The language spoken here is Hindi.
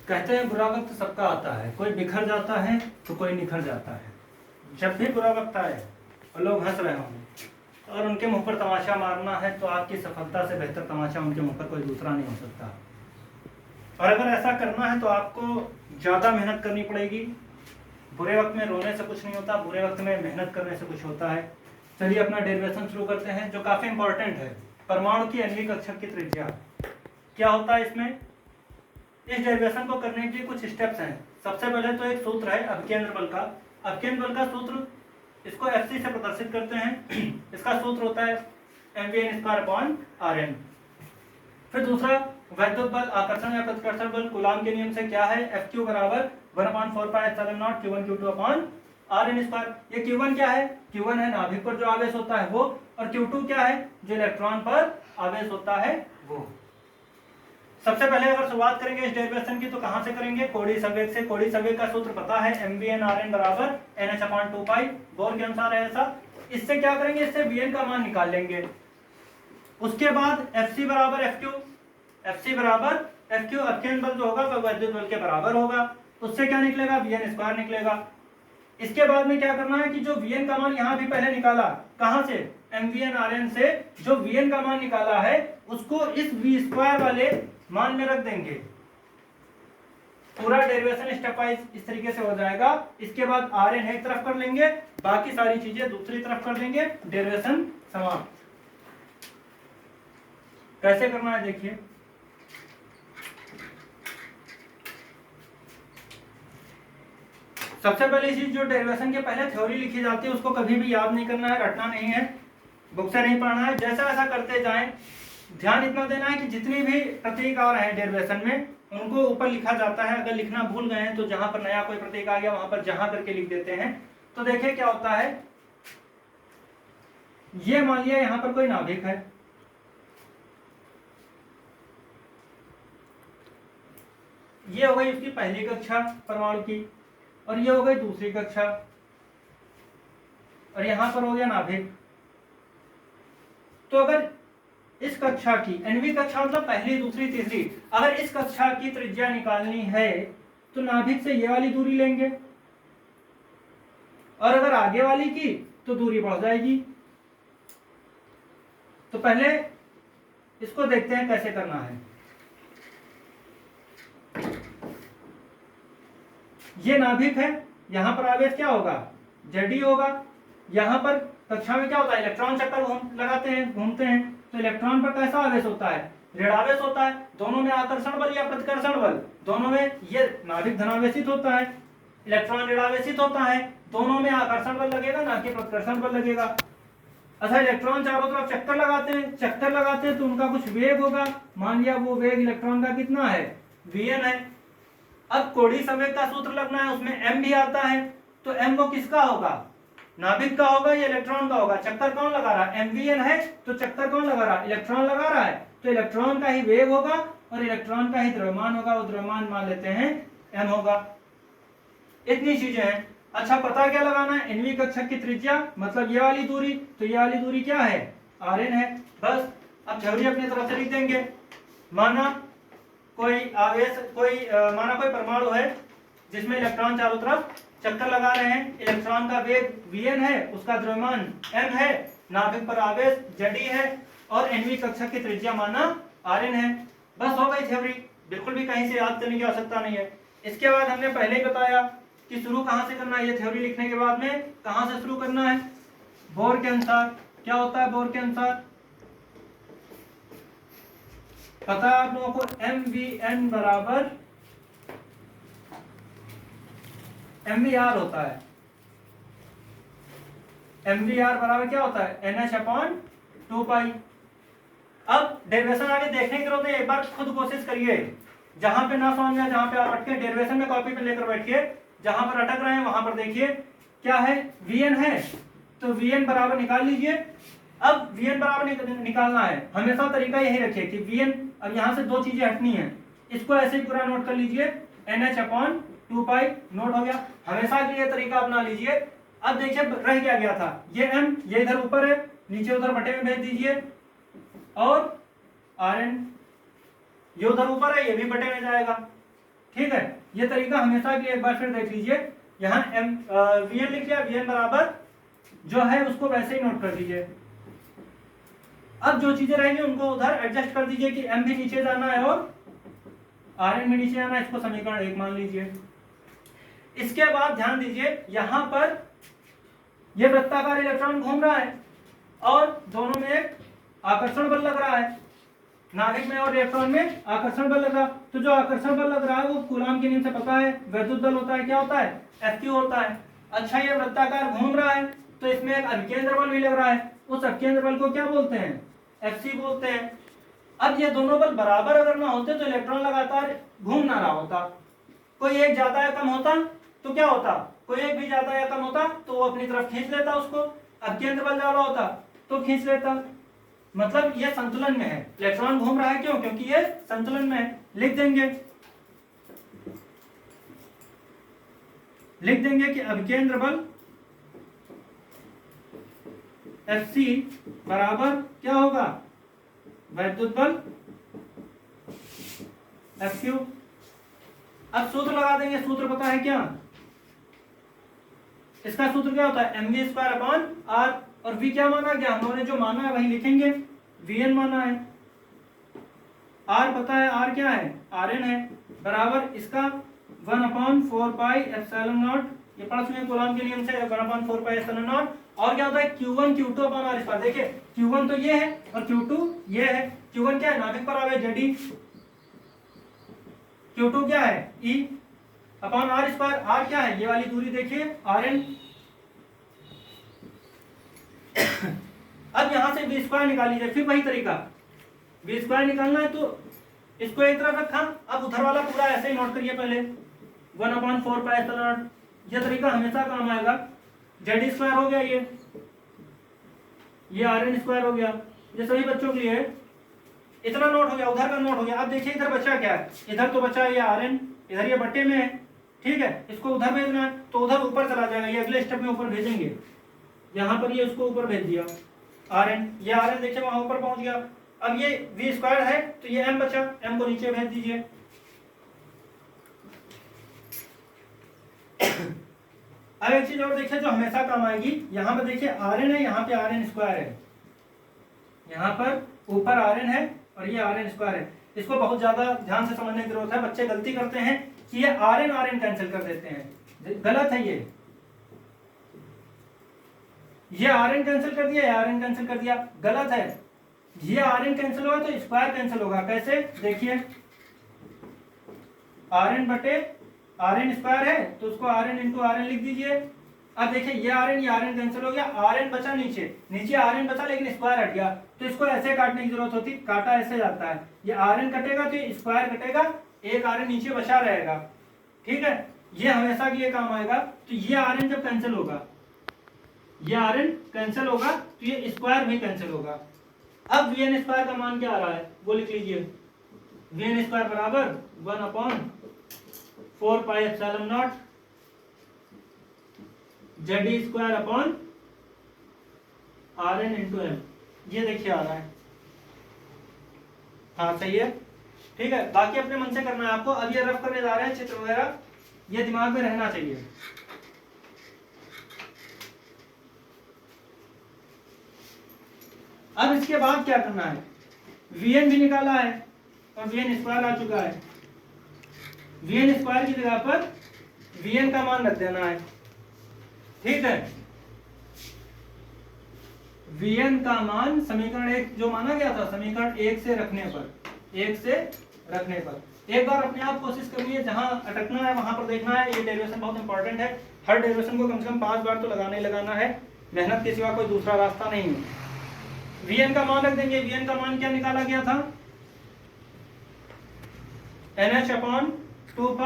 कहते हैं बुरा वक्त सबका आता है, कोई बिखर जाता है तो कोई निखर जाता है। जब भी बुरा वक्त आए और लोग हंस रहे हों और उनके मुंह पर तमाशा मारना है तो आपकी सफलता से बेहतर तमाशा उनके मुंह पर कोई दूसरा नहीं हो सकता। और अगर ऐसा करना है तो आपको ज़्यादा मेहनत करनी पड़ेगी। बुरे वक्त में रोने से कुछ नहीं होता, बुरे वक्त में मेहनत करने से कुछ होता है। चलिए अपना डेरिवेशन शुरू करते हैं जो काफ़ी इंपॉर्टेंट है। परमाणु की आणविक कक्षक की त्रिज्या क्या होता है इसमें। इस डेरिवेशन को करने के लिए कुछ स्टेप्स हैं। सबसे पहले तो एक सूत्र है अपकेंद्र बल का। अपकेंद्र बल का सूत्र इसको Fc से प्रदर्शित करते हैं। इसका सूत्र होता है mv_r/n। फिर दूसरा वैद्युत बल, आकर्षण या प्रतिकर्षण बल कूलाम के नियम से क्या है, Fq बराबर 1/4πε0 Q1 Q2/rn²। ये Q1 क्या है, Q1 है नाभिक पर जो आवेश होता है वो, और Q2 क्या है, जो इलेक्ट्रॉन पर आवेश होता है वो। सबसे पहले अगर शुरुआत करेंगे इस डेरिवेशन की तो कहां से करेंगे, कोड़ी संवेग से। कोड़ी संवेग का सूत्र पता है mvn/rn बराबर nh/2π, बोर के अनुसार है ऐसा। इससे क्या करेंगे, इससे vn का मान निकाल लेंगे। उसके बाद Fc बराबर Fq, Fc बराबर Fq अपकेंद्र बल जो होगा वह वैद्युत बल के बराबर होगा। उससे क्या निकलेगा, vn² निकलेगा। इसके बाद में क्या करना है कि जो vn का मान यहां भी पहले निकाला, कहां से, mvn/rn से जो vn का मान निकाला है उसको इस v² वाले मान में रख देंगे। पूरा डेरिवेशन स्टेप वाइज इस तरीके से हो जाएगा। इसके बाद Rn एक तरफ कर लेंगे, बाकी सारी चीजें दूसरी तरफ कर देंगे, डेरिवेशन समाप्त। कैसे करना है देखिए। सबसे पहली चीज, जो डेरिवेशन के पहले थ्योरी लिखी जाती है उसको कभी भी याद नहीं करना है, रटना नहीं है, बुक से नहीं पढ़ना है। जैसा वैसा करते जाएं। ध्यान इतना देना है कि जितनी भी प्रतीक आ रहे हैं डेरिवेशन में उनको ऊपर लिखा जाता है। अगर लिखना भूल गए हैं तो जहां पर नया कोई प्रतीक आ गया वहां पर जहां करके लिख देते हैं। तो देखिए क्या होता है, ये मान लिया यहां पर कोई नाभिक है, ये हो गई उसकी पहली कक्षा परमाणु की, और ये हो गई दूसरी कक्षा, और यहां पर हो गया नाभिक। तो अगर इस कक्षा की, nवीं कक्षा मतलब पहली दूसरी तीसरी, अगर इस कक्षा की त्रिज्या निकालनी है तो नाभिक से ये वाली दूरी लेंगे, और अगर आगे वाली की तो दूरी बढ़ जाएगी। तो पहले इसको देखते हैं कैसे करना है। ये नाभिक है, यहां पर आवेश क्या होगा, Zd होगा। यहां पर कक्षा में क्या होता है, इलेक्ट्रॉन चक्कर लगाते हैं, घूमते हैं, तो इलेक्ट्रॉन पर कैसा आवेश होता है, ऋणावेश होता है। दोनों में आकर्षण बल या प्रतिकर्षण बल, दोनों में, ये नाभिक धनावेशित होता है, इलेक्ट्रॉन ऋणावेशित होता है, दोनों में आकर्षण बल लगेगा ना कि प्रतिकर्षण बल लगेगा। अच्छा, इलेक्ट्रॉन चारों तरफ चक्कर लगाते हैं तो उनका कुछ वेग होगा। मान लिया वो वेग इलेक्ट्रॉन का कितना है, vn है। अब कोड़ी संवेग का सूत्र लगना है, उसमें m भी आता है, तो m वो किसका होगा, नाभिक का होगा या इलेक्ट्रॉन का होगा। चक्कर कौन लगा रहा है, mvn है, तो चक्कर कौन लगा रहा है, इलेक्ट्रॉन लगा रहा है, तो इलेक्ट्रॉन का ही वेग होगा और इलेक्ट्रॉन का ही द्रव्यमान होगा। वो द्रव्यमान मान लेते हैं m होगा। इतनी चीजें हैं। अच्छा, पता क्या लगाना है, nवीं कक्षक की त्रिज्या मतलब ये वाली दूरी, तो ये वाली दूरी क्या है, Rn है। बस अब थ्योरी अपनी तरफ से लिख देंगे। माना कोई परमाणु है जिसमें इलेक्ट्रॉन चारों तरफ चक्कर लगा रहे हैं, इलेक्ट्रॉन का वेग vn है, उसका द्रव्यमान m है, नाभिक पर आवेश Zd है, और nवीं कक्षा की त्रिज्या माना Rn है। बस हो गई थ्योरी, बिल्कुल भी कहीं से याद करने की आवश्यकता नहीं है। इसके बाद हमने पहले ही बताया कि शुरू कहां से करना है, ये थ्योरी लिखने के बाद में कहां से शुरू करना है, बोर के अनुसार। क्या होता है बोर के अनुसार, पता है आप लोगों को, mvn बराबर mvr होता है। mvr बराबर क्या होता है, nh/2π। अब डेरिवेशन आगे देखने की जरूरत है, एक बार खुद कोशिश करिए। जहां पे ना समझ में, जहां पे आप अटके, डेरिवेशन में कॉपी पे लेकर बैठिए, जहां पर अटक रहे हैं वहां पर देखिए क्या है, vn है, तो vn बराबर निकाल लीजिए। अब vn बराबर निकालना है, हमेशा तरीका यही रखिए कि vn, अब यहां से दो चीजें हटनी है, इसको ऐसे ही पूरा नोट कर लीजिए, nh/2π नोट हो गया। हमेशा के लिए तरीका अपना लीजिए। अब देखिए रह क्या गया था, ये m, ये इधर ऊपर है, नीचे उधर बटे में भेज दीजिए, और Rn ये उधर ऊपर है, ये भी बटे में जाएगा। ठीक है, ये तरीका हमेशा के लिए एक बार फिर देख लीजिए। यहाँ Vn लिख लिया, Vn बराबर जो है उसको वैसे ही नोट कर दीजिए। अब जो चीजें रहेंगी उनको उधर एडजस्ट कर दीजिए कि m भी नीचे जाना है और Rn भी नीचे जाना है, इसको समीकरण 1 मान लीजिए। इसके बाद ध्यान दीजिए, यहां पर ये वृत्ताकार इलेक्ट्रॉन घूम रहा है और दोनों में एक आकर्षण बल लग रहा है, नाभिक में और इलेक्ट्रॉन में आकर्षण बल लग रहा। तो जो आकर्षण बल लग रहा है वो कूलाम के नियम से पता है, वैद्युत बल होता है, क्या होता है, F होता है। अच्छा, ये वृत्ताकार घूम रहा है तो इसमें एक अभिकेंद्र बल भी लग रहा है, उस अभिकेंद्र बल को क्या बोलते हैं, Fc बोलते हैं। अब ये दोनों बल बराबर अगर ना होते तो इलेक्ट्रॉन लगातार घूम ना रहा होता, कोई एक ज्यादा या कम होता तो क्या होता, कोई एक भी ज्यादा या कम होता तो वो अपनी तरफ खींच लेता उसको, अभिकेंद्र बल ज्यादा होता तो खींच लेता। मतलब ये संतुलन में है, इलेक्ट्रॉन घूम रहा है, क्यों, क्योंकि ये संतुलन में है। लिख देंगे कि अभिकेंद्र बल Fc बराबर क्या होगा, वैद्युत बल F। अब सूत्र लगा देंगे, सूत्र पता है क्या, इसका सूत्र क्या होता है, mv²/r, और v क्या माना गया, हमने जो माना है वही लिखेंगे, Vn माना है, r पता है, r क्या है, Rn है, बराबर इसका 1/4πε0, ये पढ़ चुके हैं कूलाम के नियम से, 1/4πε0, और क्या होता है Q1 Q2/r²। देखिए Q1 तो ये है और Q2 ये है। Q1 क्या है, नाभिक पर आवेश Ze, Q2 क्या है, E/r², r क्या है, ये वाली दूरी देखिए Rn। अब यहां से v² निकाल लीजिए, फिर वही तरीका, v² निकालना है तो इसको एक तरफ रखा, अब उधर वाला पूरा ऐसे ही नोट करिए पहले, 1/4πε0, ये तरीका हमेशा काम आएगा। Z² हो गया, ये Rn² हो गया, ये सभी बच्चों के लिए इतना नोट हो गया, उधर का नोट हो गया। अब देखिए इधर बचा क्या है, इधर तो बचा ये Rn, इधर ये बट्टे में है, ठीक है, इसको उधर भेजना है तो उधर ऊपर चला जाएगा, ये अगले स्टेप में ऊपर भेजेंगे, यहाँ पर ये उसको ऊपर भेज दिया Rn, ये Rn देखिए वहां ऊपर पहुंच गया। अब ये v² है तो ये m बचा, m को नीचे भेज दीजिए। अब एक चीज और देखिए जो हमेशा काम आएगी, यहाँ पर देखिए Rn है, यहाँ पे Rn² है, यहाँ पर ऊपर Rn है और ये Rn² है। इसको बहुत ज्यादा ध्यान से समझने की जरूरत है, बच्चे गलती करते हैं कि ये Rn कैंसिल कर देते हैं, गलत है ये Rn कैंसिल कर दिया, Rn कैंसिल कर दिया, गलत है। ये Rn कैंसिल होगा तो स्क्वायर कैंसिल होगा, कैसे, देखिए Rn है तो उसको Rn लिख दीजिए। अब देखिए ये Rn कैंसिल हो गया, Rn बचा नीचे Rn बचा लेकिन स्क्वायर हट गया, तो इसको ऐसे काटने की जरूरत होती, काटा ऐसे जाता है, ये Rn कटेगा तो ये स्क्वायर कटेगा, एक Rn नीचे बचा रहेगा, ठीक है, ये हमेशा के लिए काम आएगा। तो ये Rn जब कैंसिल होगा, ये Rn कैंसिल होगा तो ये स्क्वायर भी कैंसिल होगा। अब Vn² का मान क्या आ रहा है वो लिख लीजिए, Vn² बराबर 1/4πε0 Ze² Rn × m, ये देखिए आ रहा है, हाँ सही है, ठीक है। बाकी अपने मन से करना है आपको, अब ये रफ करने जा रहे हैं चित्र वगैरह, ये दिमाग में रहना चाहिए। अब इसके बाद क्या करना है, Vn भी निकाला है और Vn² आ चुका है, Vn² की जगह पर Vn का मान रख देना है, ठीक है। Vn का मान समीकरण 1 जो माना गया था, समीकरण 1 से रखने पर एक बार अपने आप कोशिश करनी है, जहां अटकना है वहां पर देखना है। ये डेरिवेशन बहुत इंपॉर्टेंट है, हर डेरिवेशन को कम से कम 5 बार तो लगाना ही लगाना है, मेहनत के सिवा कोई दूसरा रास्ता नहीं है। Vn का मान रख देंगे, Vn का मान क्या निकाला गया था, NH/2π